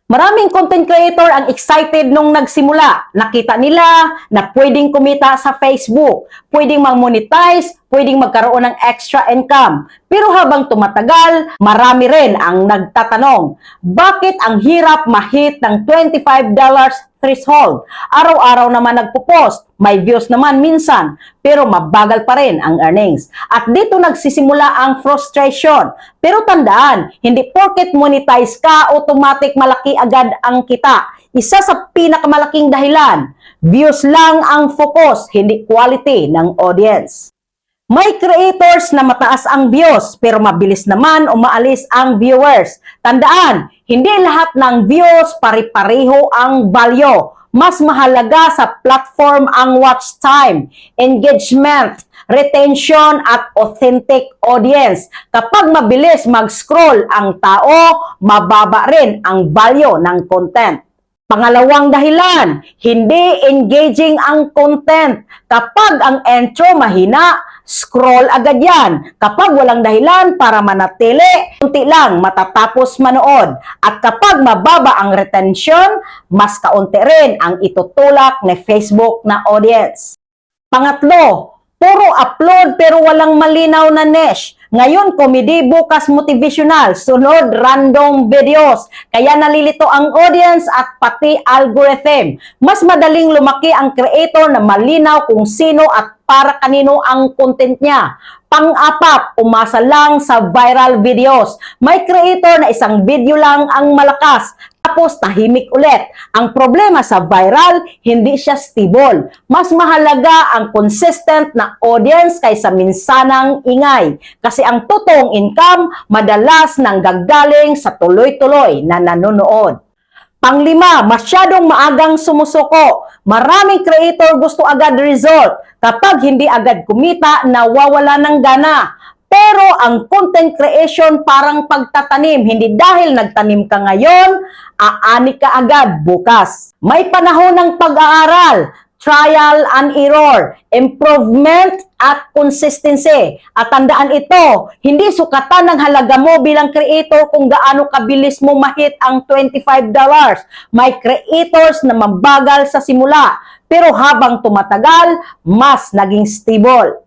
Maraming content creator ang excited nung nagsimula. Nakita nila na pwedeng kumita sa Facebook, pwedeng mag-monetize, pwedeng magkaroon ng extra income. Pero habang tumatagal, marami rin ang nagtatanong, bakit ang hirap ma-hit ng $25 threshold? Araw-araw naman nagpo-post, may views naman minsan, pero mabagal pa rin ang earnings. At dito nagsisimula ang frustration. Pero tandaan, hindi porket monetize ka, automatic malaki agad ang kita. Isa sa pinakamalaking dahilan, views lang ang focus, hindi quality ng audience. May creators na mataas ang views pero mabilis naman umaalis ang viewers. Tandaan, hindi lahat ng views pare-pareho ang value. Mas mahalaga sa platform ang watch time, engagement, retention at authentic audience. Kapag mabilis mag-scroll ang tao, mababa rin ang value ng content. Pangalawang dahilan, hindi engaging ang content. Kapag ang intro mahina, scroll agad yan. Kapag walang dahilan para manatili, kunti lang matatapos manood. At kapag mababa ang retention, mas kaunti rin ang itutulak ni Facebook na audience. Pangatlo, puro upload pero walang malinaw na niche. Ngayon, comedy, bukas motivational, sunod random videos. Kaya nalilito ang audience at pati algorithm. Mas madaling lumaki ang creator na malinaw kung sino at para kanino ang content niya. Pang-apat, umasa lang sa viral videos. May creator na isang video lang ang malakas, tapos tahimik ulit. Ang problema sa viral, hindi siya stable. Mas mahalaga ang consistent na audience kaysa minsanang ingay. Kasi ang totoong income, madalas nanggagaling sa tuloy-tuloy na nanonood. Panglima, masyadong maagang sumusuko. Maraming creator gusto agad result. Kapag hindi agad kumita, nawawala ng gana. Pero ang content creation parang pagtatanim. Hindi dahil nagtanim ka ngayon, aani ka agad bukas. May panahon ng pag-aaral, trial and error, improvement at consistency. At tandaan ito, hindi sukatan ng halaga mo bilang creator kung gaano kabilis mo ma-hit ang $25. May creators na mabagal sa simula, pero habang tumatagal, mas naging stable.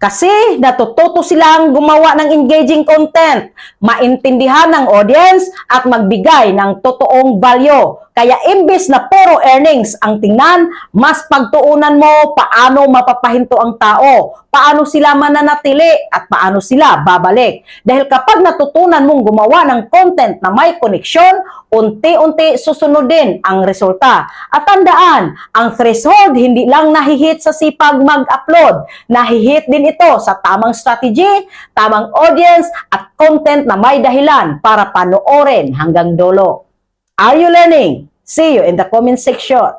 Kasi natututo silang gumawa ng engaging content, maintindihan ng audience at magbigay ng totoong value. Kaya imbes na puro earnings ang tingnan, mas pagtuunan mo paano mapapahinto ang tao, paano sila mananatili at paano sila babalik. Dahil kapag natutunan mong gumawa ng content na may koneksyon, unti-unti susunod din ang resulta. At tandaan, ang threshold hindi lang nahihit sa sipag mag-upload, nahihit din ito sa tamang strategy, tamang audience at content na may dahilan para panoorin hanggang dulo. Are you learning? See you in the comment section.